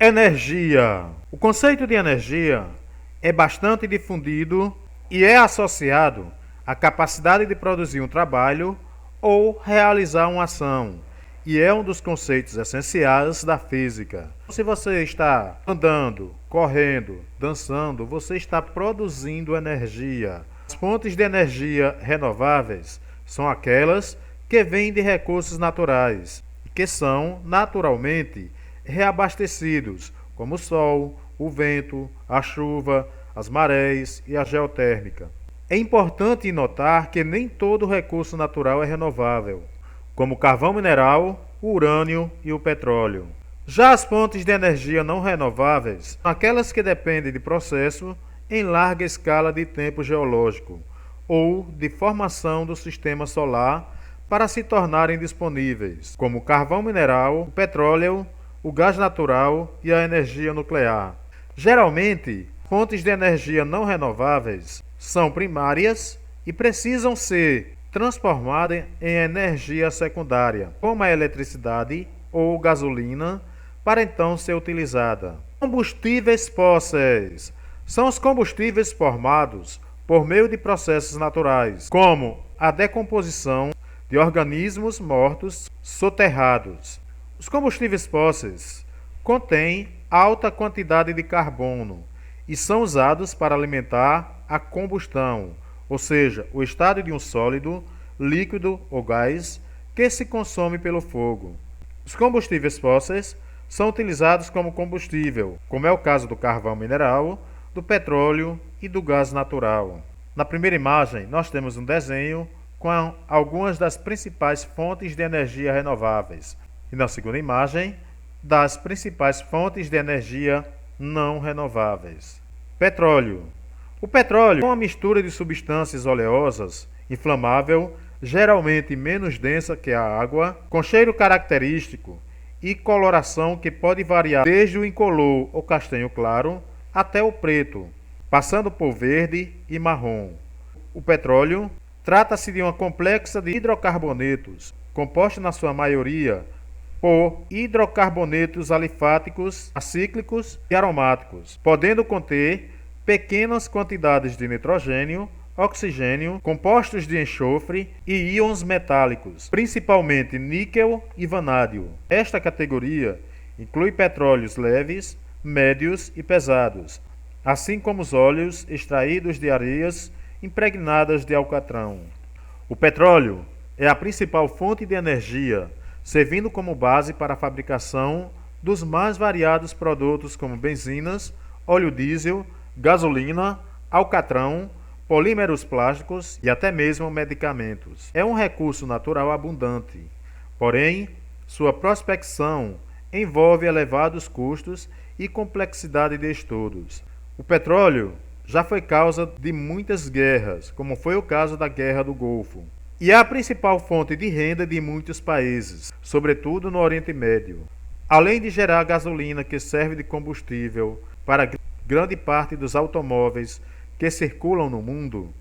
Energia. O conceito de energia é bastante difundido e é associado à capacidade de produzir um trabalho ou realizar uma ação, e é um dos conceitos essenciais da física. Se você está andando, correndo, dançando, você está produzindo energia. As fontes de energia renováveis são aquelas que vêm de recursos naturais e que são naturalmente reabastecidos, como o sol, o vento, a chuva, as marés e a geotérmica. É importante notar que nem todo recurso natural é renovável, como o carvão mineral, o urânio e o petróleo. Já as fontes de energia não renováveis são aquelas que dependem de processo em larga escala de tempo geológico ou de formação do sistema solar para se tornarem disponíveis, como o carvão mineral, o petróleo, o gás natural e a energia nuclear. Geralmente, fontes de energia não renováveis são primárias e precisam ser transformadas em energia secundária, como a eletricidade ou gasolina, para então ser utilizada. Combustíveis fósseis são os combustíveis formados por meio de processos naturais, como a decomposição de organismos mortos soterrados. Os combustíveis fósseis contêm alta quantidade de carbono e são usados para alimentar a combustão, ou seja, o estado de um sólido, líquido ou gás que se consome pelo fogo. Os combustíveis fósseis são utilizados como combustível, como é o caso do carvão mineral, do petróleo e do gás natural. Na primeira imagem, nós temos um desenho com algumas das principais fontes de energia renováveis. E na segunda imagem, das principais fontes de energia não renováveis. Petróleo. O petróleo é uma mistura de substâncias oleosas, inflamável, geralmente menos densa que a água, com cheiro característico e coloração que pode variar desde o incolor ou castanho claro até o preto, passando por verde e marrom. O petróleo trata-se de uma complexa de hidrocarbonetos, composta na sua maioria por hidrocarbonetos alifáticos, acíclicos e aromáticos, podendo conter pequenas quantidades de nitrogênio, oxigênio, compostos de enxofre e íons metálicos, principalmente níquel e vanádio. Esta categoria inclui petróleos leves, médios e pesados, assim como os óleos extraídos de areias impregnadas de alcatrão. O petróleo é a principal fonte de energia, servindo como base para a fabricação dos mais variados produtos como benzinas, óleo diesel, gasolina, alcatrão, polímeros plásticos e até mesmo medicamentos. É um recurso natural abundante, porém, sua prospecção envolve elevados custos e complexidade de estudos. O petróleo já foi causa de muitas guerras, como foi o caso da Guerra do Golfo, e é a principal fonte de renda de muitos países, sobretudo no Oriente Médio. Além de gerar gasolina que serve de combustível para grande parte dos automóveis que circulam no mundo,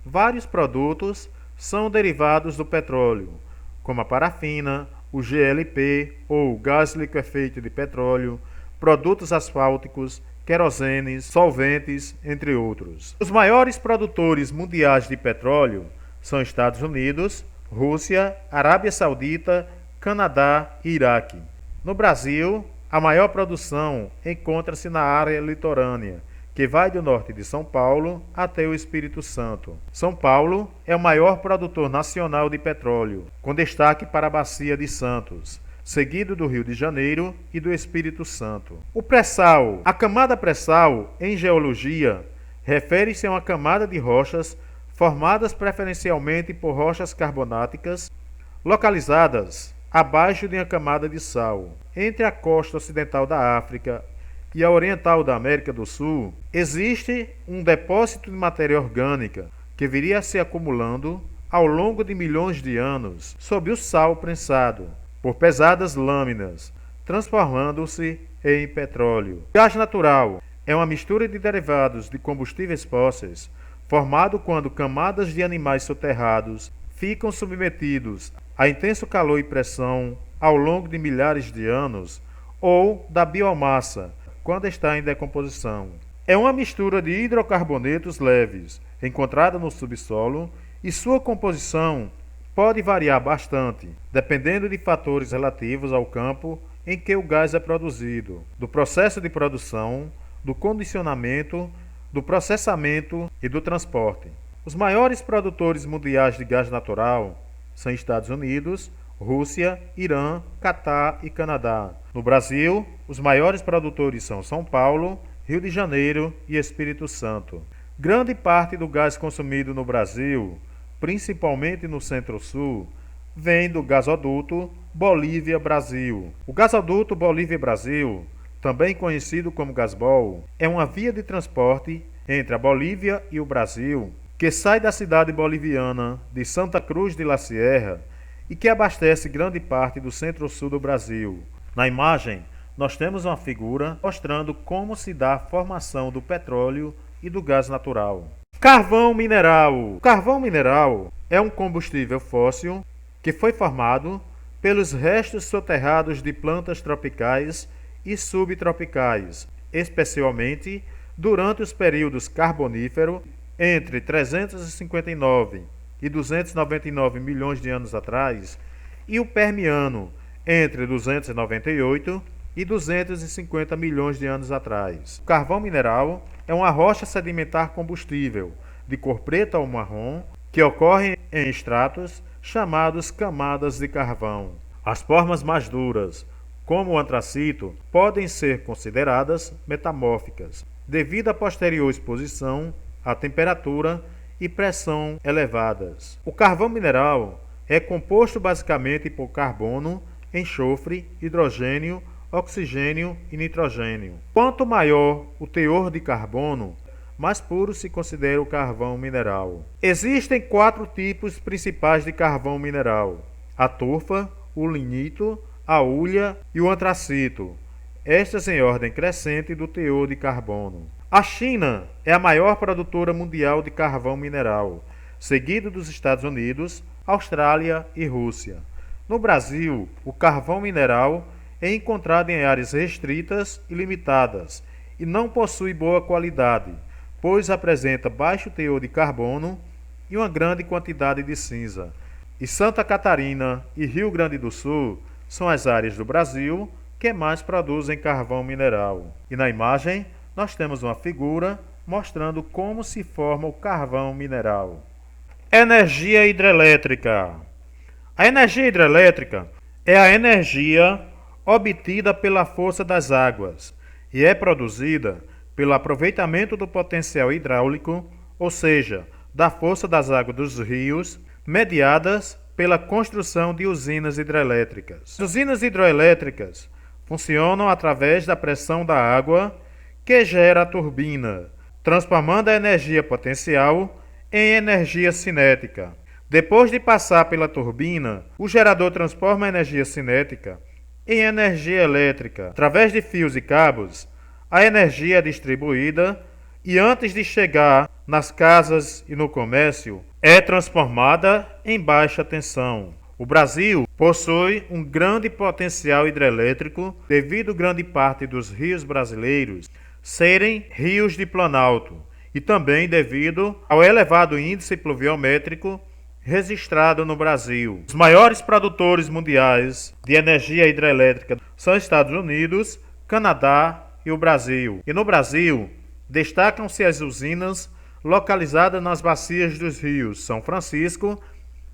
vários produtos são derivados do petróleo, como a parafina, o GLP ou gás liquefeito de petróleo, produtos asfálticos, querosenes, solventes, entre outros. Os maiores produtores mundiais de petróleo são Estados Unidos, Rússia, Arábia Saudita, Canadá e Iraque. No Brasil, a maior produção encontra-se na área litorânea, que vai do norte de São Paulo até o Espírito Santo. São Paulo é o maior produtor nacional de petróleo, com destaque para a Bacia de Santos, seguido do Rio de Janeiro e do Espírito Santo. O pré-sal. A camada pré-sal, em geologia, refere-se a uma camada de rochas formadas preferencialmente por rochas carbonáticas, localizadas abaixo de uma camada de sal. Entre a costa ocidental da África e a oriental da América do Sul, existe um depósito de matéria orgânica que viria a se acumulando ao longo de milhões de anos sob o sal prensado por pesadas lâminas, transformando-se em petróleo. O gás natural é uma mistura de derivados de combustíveis fósseis formado quando camadas de animais soterrados ficam submetidos a intenso calor e pressão ao longo de milhares de anos, ou da biomassa, quando está em decomposição. É uma mistura de hidrocarbonetos leves, encontrada no subsolo, e sua composição pode variar bastante, dependendo de fatores relativos ao campo em que o gás é produzido, do processo de produção, do condicionamento, do processamento e do transporte. Os maiores produtores mundiais de gás natural são Estados Unidos, Rússia, Irã, Catar e Canadá. No Brasil, os maiores produtores são São Paulo, Rio de Janeiro e Espírito Santo. Grande parte do gás consumido no Brasil, principalmente no Centro-Sul, vem do gasoduto Bolívia-Brasil. O gasoduto Bolívia-Brasil, também conhecido como Gasbol, é uma via de transporte entre a Bolívia e o Brasil, que sai da cidade boliviana de Santa Cruz de la Sierra e que abastece grande parte do centro-sul do Brasil. Na imagem, nós temos uma figura mostrando como se dá a formação do petróleo e do gás natural. Carvão mineral. O carvão mineral é um combustível fóssil que foi formado pelos restos soterrados de plantas tropicais e subtropicais, especialmente durante os períodos Carbonífero, entre 359 e 299 milhões de anos atrás, e o Permiano, entre 298 e 250 milhões de anos atrás. O carvão mineral é uma rocha sedimentar combustível, de cor preta ou marrom, que ocorre em estratos chamados camadas de carvão. As formas mais duras, como o antracito, podem ser consideradas metamórficas, devido à posterior exposição à temperatura e pressão elevadas. O carvão mineral é composto basicamente por carbono, enxofre, hidrogênio, oxigênio e nitrogênio. Quanto maior o teor de carbono, mais puro se considera o carvão mineral. Existem 4 tipos principais de carvão mineral: a turfa, o lignito, a hulha e o antracito, estas em ordem crescente do teor de carbono. A China é a maior produtora mundial de carvão mineral, seguido dos Estados Unidos, Austrália e Rússia. No Brasil, o carvão mineral é encontrado em áreas restritas e limitadas e não possui boa qualidade, pois apresenta baixo teor de carbono e uma grande quantidade de cinza. E Santa Catarina e Rio Grande do Sul são as áreas do Brasil que mais produzem carvão mineral. E na imagem nós temos uma figura mostrando como se forma o carvão mineral. Energia hidrelétrica. A energia hidrelétrica é a energia obtida pela força das águas e é produzida pelo aproveitamento do potencial hidráulico, ou seja, da força das águas dos rios, mediadas pela construção de usinas hidrelétricas. As usinas hidrelétricas funcionam através da pressão da água que gera a turbina, transformando a energia potencial em energia cinética. Depois de passar pela turbina, o gerador transforma a energia cinética em energia elétrica. Através de fios e cabos, a energia é distribuída e antes de chegar nas casas e no comércio, é transformada em baixa tensão. O Brasil possui um grande potencial hidrelétrico devido grande parte dos rios brasileiros serem rios de planalto e também devido ao elevado índice pluviométrico registrado no Brasil. Os maiores produtores mundiais de energia hidrelétrica são Estados Unidos, Canadá e o Brasil. E no Brasil, destacam-se as usinas localizadas nas bacias dos rios São Francisco,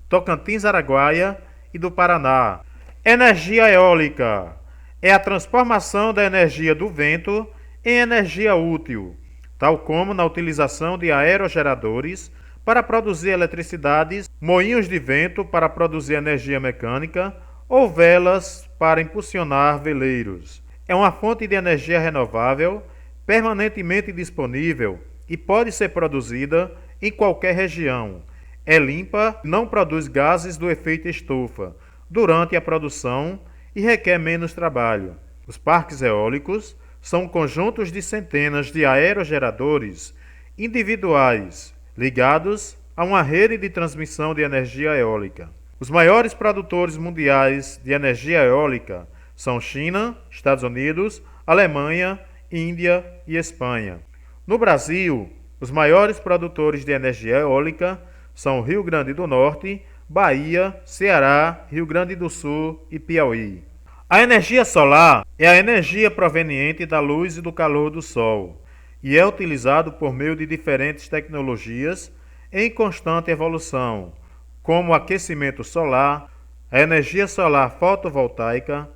Tocantins-Araguaia e do Paraná. Energia eólica é a transformação da energia do vento em energia útil, tal como na utilização de aerogeradores para produzir eletricidade, moinhos de vento para produzir energia mecânica ou velas para impulsionar veleiros. É uma fonte de energia renovável, permanentemente disponível e pode ser produzida em qualquer região. É limpa, não produz gases do efeito estufa durante a produção e requer menos trabalho. Os parques eólicos são conjuntos de centenas de aerogeradores individuais ligados a uma rede de transmissão de energia eólica. Os maiores produtores mundiais de energia eólica são China, Estados Unidos, Alemanha, Índia e Espanha. No Brasil, os maiores produtores de energia eólica são Rio Grande do Norte, Bahia, Ceará, Rio Grande do Sul e Piauí. A energia solar é a energia proveniente da luz e do calor do Sol e é utilizado por meio de diferentes tecnologias em constante evolução, como o aquecimento solar, a energia solar fotovoltaica,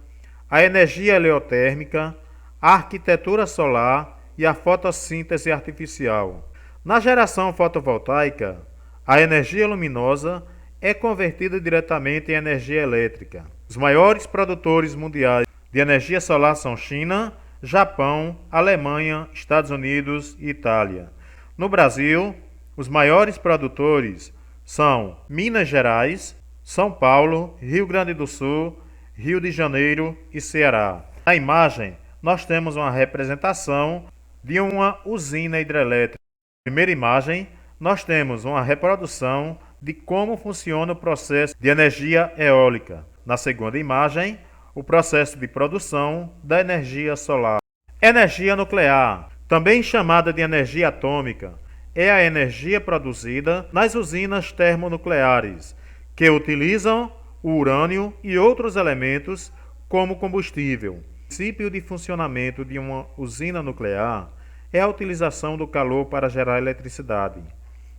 a energia heliotérmica, a arquitetura solar e a fotossíntese artificial. Na geração fotovoltaica, a energia luminosa é convertida diretamente em energia elétrica. Os maiores produtores mundiais de energia solar são China, Japão, Alemanha, Estados Unidos e Itália. No Brasil, os maiores produtores são Minas Gerais, São Paulo, Rio Grande do Sul, Rio de Janeiro e Ceará. Na imagem, nós temos uma representação de uma usina hidrelétrica. Na primeira imagem, nós temos uma reprodução de como funciona o processo de energia eólica. Na segunda imagem, o processo de produção da energia solar. Energia nuclear, também chamada de energia atômica, é a energia produzida nas usinas termonucleares, que utilizam o urânio e outros elementos como combustível. O princípio de funcionamento de uma usina nuclear é a utilização do calor para gerar eletricidade.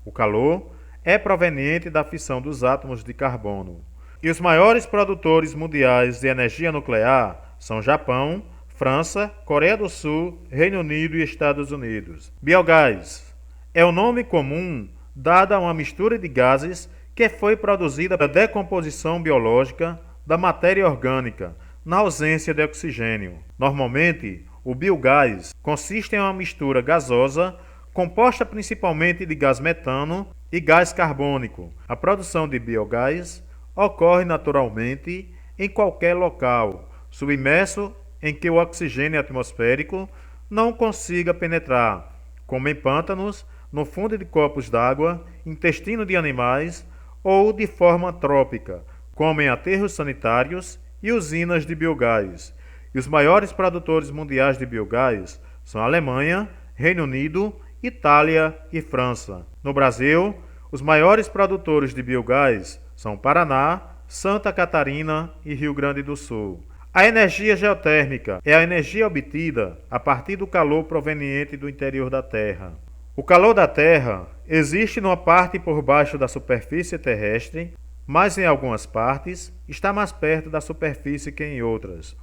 O calor é proveniente da fissão dos átomos de carbono. E os maiores produtores mundiais de energia nuclear são Japão, França, Coreia do Sul, Reino Unido e Estados Unidos. Biogás é o nome comum dado a uma mistura de gases que foi produzida pela decomposição biológica da matéria orgânica, na ausência de oxigênio. Normalmente, o biogás consiste em uma mistura gasosa composta principalmente de gás metano e gás carbônico. A produção de biogás ocorre naturalmente em qualquer local, submerso em que o oxigênio atmosférico não consiga penetrar, como em pântanos, no fundo de copos d'água, intestino de animais ou de forma trópica, como em aterros sanitários e usinas de biogás. E os maiores produtores mundiais de biogás são a Alemanha, Reino Unido, Itália e França. No Brasil, os maiores produtores de biogás são Paraná, Santa Catarina e Rio Grande do Sul. A energia geotérmica é a energia obtida a partir do calor proveniente do interior da Terra. O calor da Terra existe numa parte por baixo da superfície terrestre, mas em algumas partes está mais perto da superfície que em outras,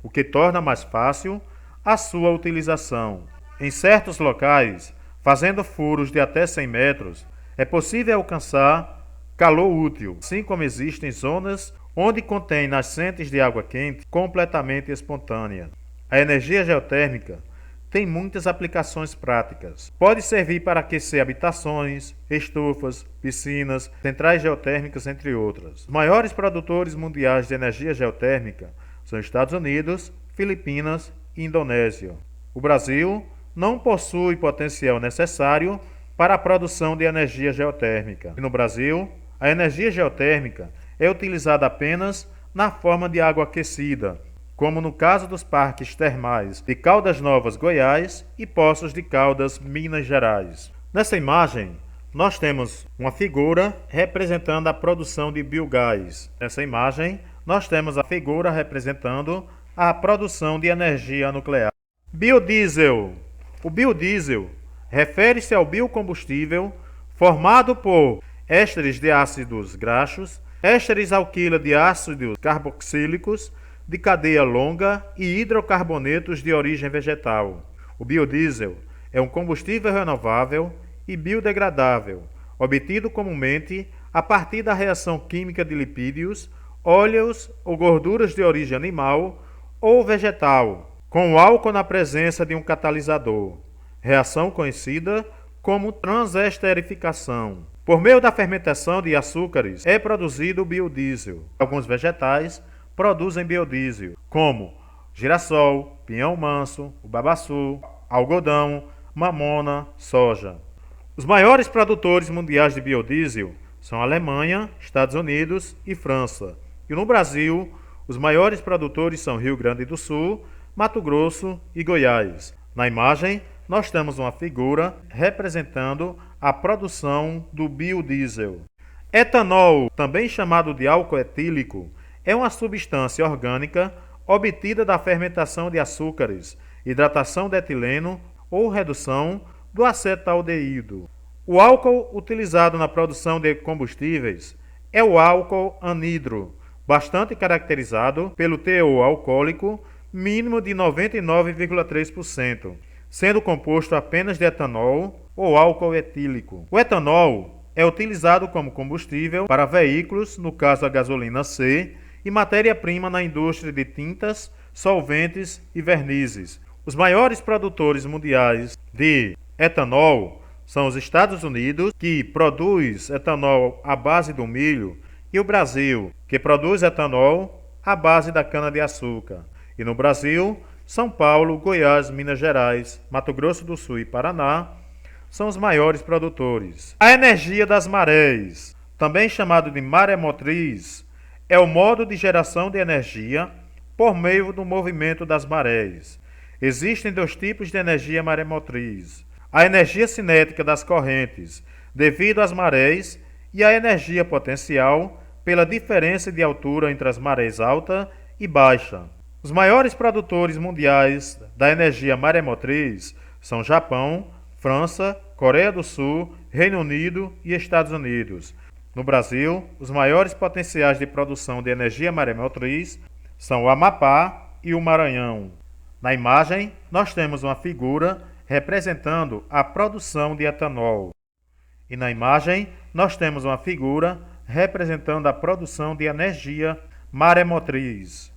o que torna mais fácil a sua utilização. Em certos locais, fazendo furos de até 100 metros, é possível alcançar calor útil, assim como existem zonas onde contém nascentes de água quente completamente espontânea. A energia geotérmica tem muitas aplicações práticas. Pode servir para aquecer habitações, estufas, piscinas, centrais geotérmicas, entre outras. Os maiores produtores mundiais de energia geotérmica são Estados Unidos, Filipinas e Indonésia. O Brasil não possui potencial necessário para a produção de energia geotérmica. E no Brasil, a energia geotérmica é utilizada apenas na forma de água aquecida, como no caso dos parques termais de Caldas Novas, Goiás e Poços de Caldas, Minas Gerais. Nessa imagem, nós temos uma figura representando a produção de biogás. Nessa imagem, nós temos a figura representando a produção de energia nuclear. Biodiesel. O biodiesel refere-se ao biocombustível formado por ésteres de ácidos graxos, ésteres alquila de ácidos carboxílicos de cadeia longa e hidrocarbonetos de origem vegetal. O biodiesel é um combustível renovável e biodegradável, obtido comumente a partir da reação química de lipídios, óleos ou gorduras de origem animal ou vegetal, com o álcool na presença de um catalisador, reação conhecida como transesterificação. Por meio da fermentação de açúcares é produzido o biodiesel. Alguns vegetais produzem biodiesel, como girassol, pinhão manso, o babaçu, algodão, mamona, soja. Os maiores produtores mundiais de biodiesel são a Alemanha, Estados Unidos e França. E no Brasil, Os maiores produtores são Rio Grande do Sul, Mato Grosso e Goiás. Na imagem, nós temos uma figura representando a produção do biodiesel. Etanol, também chamado de álcool etílico, é uma substância orgânica obtida da fermentação de açúcares, hidratação de etileno ou redução do acetaldeído. O álcool utilizado na produção de combustíveis é o álcool anidro, bastante caracterizado pelo teor alcoólico mínimo de 99,3%, sendo composto apenas de etanol ou álcool etílico. O etanol é utilizado como combustível para veículos, no caso a gasolina C, e matéria-prima na indústria de tintas, solventes e vernizes. Os maiores produtores mundiais de etanol são os Estados Unidos, que produz etanol à base do milho, e o Brasil, que produz etanol à base da cana-de-açúcar. E no Brasil, São Paulo, Goiás, Minas Gerais, Mato Grosso do Sul e Paraná são os maiores produtores. A energia das marés, também chamado de maremotriz, é o modo de geração de energia por meio do movimento das marés. Existem dois tipos de energia maremotriz: a energia cinética das correntes, devido às marés, e a energia potencial, pela diferença de altura entre as marés alta e baixa. Os maiores produtores mundiais da energia maremotriz são Japão, França, Coreia do Sul, Reino Unido e Estados Unidos. No Brasil, os maiores potenciais de produção de energia maremotriz são o Amapá e o Maranhão. Na imagem, nós temos uma figura representando a produção de etanol. E na imagem, nós temos uma figura representando a produção de energia maremotriz.